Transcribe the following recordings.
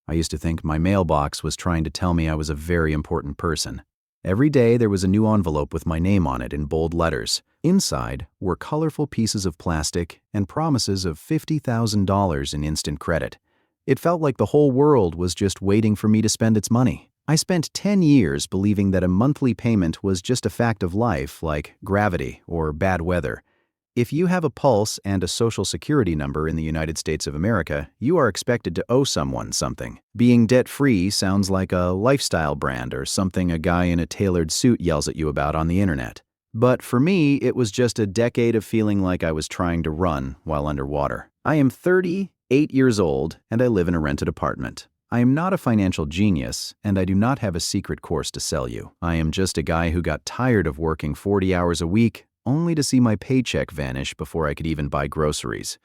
I used to think my mailbox was trying to tell me I was a very important person. Every day there was a new envelope with my name on it in bold letters. Inside were colorful pieces of plastic and promises of $50,000 in instant credit. It felt like the whole world was just waiting for me to spend its money. I spent 10 years believing that a monthly payment was just a fact of life, like gravity or bad weather. If you have a pulse and a social security number in the United States of America, you are expected to owe someone something. Being debt-free sounds like a lifestyle brand or something a guy in a tailored suit yells at you about on the internet. But for me, it was just a decade of feeling like I was trying to run while underwater. I am 38 years old and I live in a rented apartment. I am not a financial genius, and I do not have a secret course to sell you. I am just a guy who got tired of working 40 hours a week, only to see my paycheck vanish before I could even buy groceries.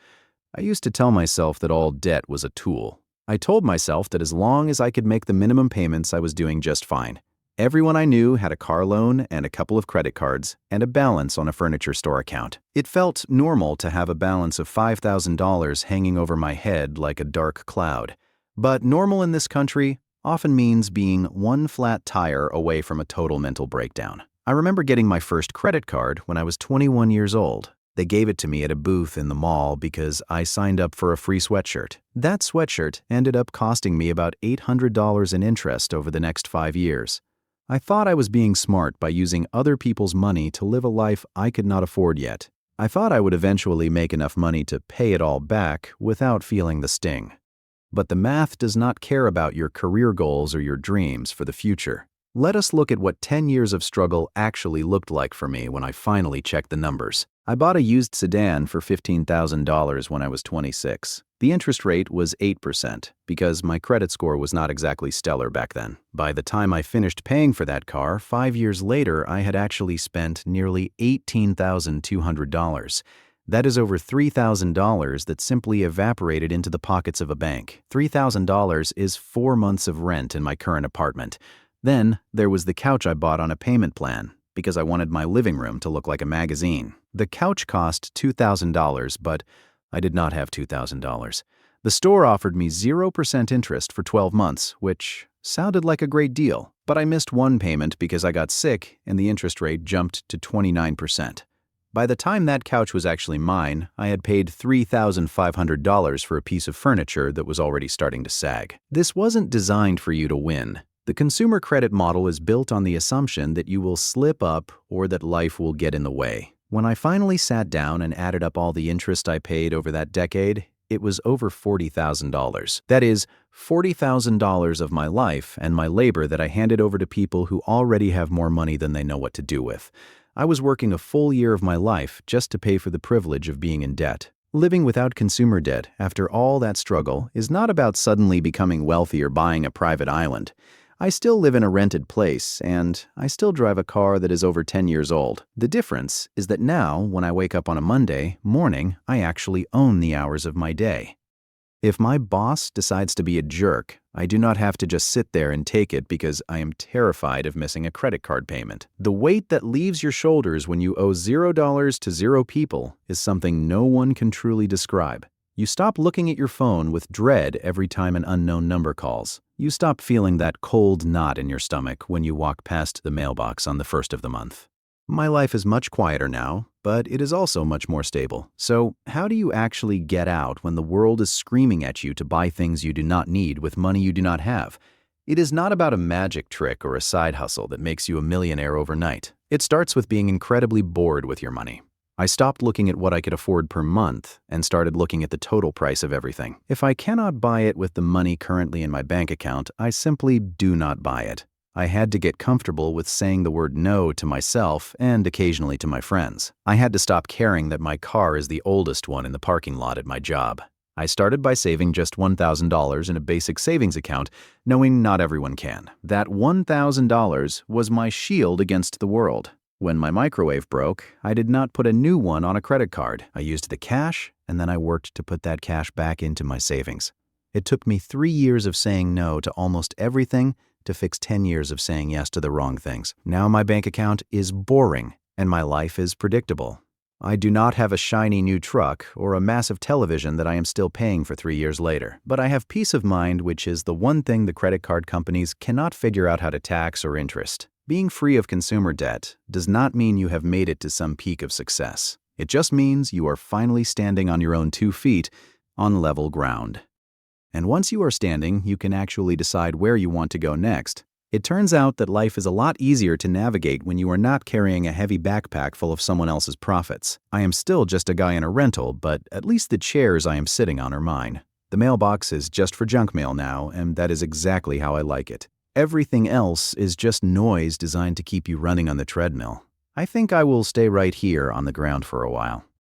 I used to tell myself that all debt was a tool. I told myself that as long as I could make the minimum payments, I was doing just fine. Everyone I knew had a car loan and a couple of credit cards and a balance on a furniture store account. It felt normal to have a balance of $5,000 hanging over my head like a dark cloud. But normal in this country often means being one flat tire away from a total mental breakdown. I remember getting my first credit card when I was 21 years old. They gave it to me at a booth in the mall because I signed up for a free sweatshirt. That sweatshirt ended up costing me about $800 in interest over the next 5 years. I thought I was being smart by using other people's money to live a life I could not afford yet. I thought I would eventually make enough money to pay it all back without feeling the sting. But the math does not care about your career goals or your dreams for the future. Let us look at what 10 years of struggle actually looked like for me when I finally checked the numbers. I bought a used sedan for $15,000 when I was 26. The interest rate was 8% because my credit score was not exactly stellar back then. By the time I finished paying for that car, 5 years later, I had actually spent nearly $18,200. That is over $3,000 that simply evaporated into the pockets of a bank. $3,000 is 4 months of rent in my current apartment. Then there was the couch I bought on a payment plan because I wanted my living room to look like a magazine. The couch cost $2,000, but I did not have $2,000. The store offered me 0% interest for 12 months, which sounded like a great deal. But I missed one payment because I got sick and the interest rate jumped to 29%. By the time that couch was actually mine, I had paid $3,500 for a piece of furniture that was already starting to sag. This wasn't designed for you to win. The consumer credit model is built on the assumption that you will slip up or that life will get in the way. When I finally sat down and added up all the interest I paid over that decade, it was over $40,000. That is, $40,000 of my life and my labor that I handed over to people who already have more money than they know what to do with. I was working a full year of my life just to pay for the privilege of being in debt. Living without consumer debt after all that struggle is not about suddenly becoming wealthy or buying a private island. I still live in a rented place, and I still drive a car that is over 10 years old. The difference is that now, when I wake up on a Monday morning, I actually own the hours of my day. If my boss decides to be a jerk, I do not have to just sit there and take it because I am terrified of missing a credit card payment. The weight that leaves your shoulders when you owe $0 to 0 people is something no one can truly describe. You stop looking at your phone with dread every time an unknown number calls. You stop feeling that cold knot in your stomach when you walk past the mailbox on the first of the month. My life is much quieter now, but it is also much more stable. So, how do you actually get out when the world is screaming at you to buy things you do not need with money you do not have? It is not about a magic trick or a side hustle that makes you a millionaire overnight. It starts with being incredibly bored with your money. I stopped looking at what I could afford per month and started looking at the total price of everything. If I cannot buy it with the money currently in my bank account, I simply do not buy it. I had to get comfortable with saying the word no to myself and occasionally to my friends. I had to stop caring that my car is the oldest one in the parking lot at my job. I started by saving just $1,000 in a basic savings account, knowing not everyone can. That $1,000 was my shield against the world. When my microwave broke, I did not put a new one on a credit card. I used the cash, and then I worked to put that cash back into my savings. It took me 3 years of saying no to almost everything to fix 10 years of saying yes to the wrong things. Now my bank account is boring, and my life is predictable. I do not have a shiny new truck or a massive television that I am still paying for 3 years later, but I have peace of mind, which is the one thing the credit card companies cannot figure out how to tax or interest. Being free of consumer debt does not mean you have made it to some peak of success. It just means you are finally standing on your own 2 feet on level ground. And once you are standing, you can actually decide where you want to go next. It turns out that life is a lot easier to navigate when you are not carrying a heavy backpack full of someone else's profits. I am still just a guy in a rental, but at least the chairs I am sitting on are mine. The mailbox is just for junk mail now, and that is exactly how I like it. Everything else is just noise designed to keep you running on the treadmill. I think I will stay right here on the ground for a while.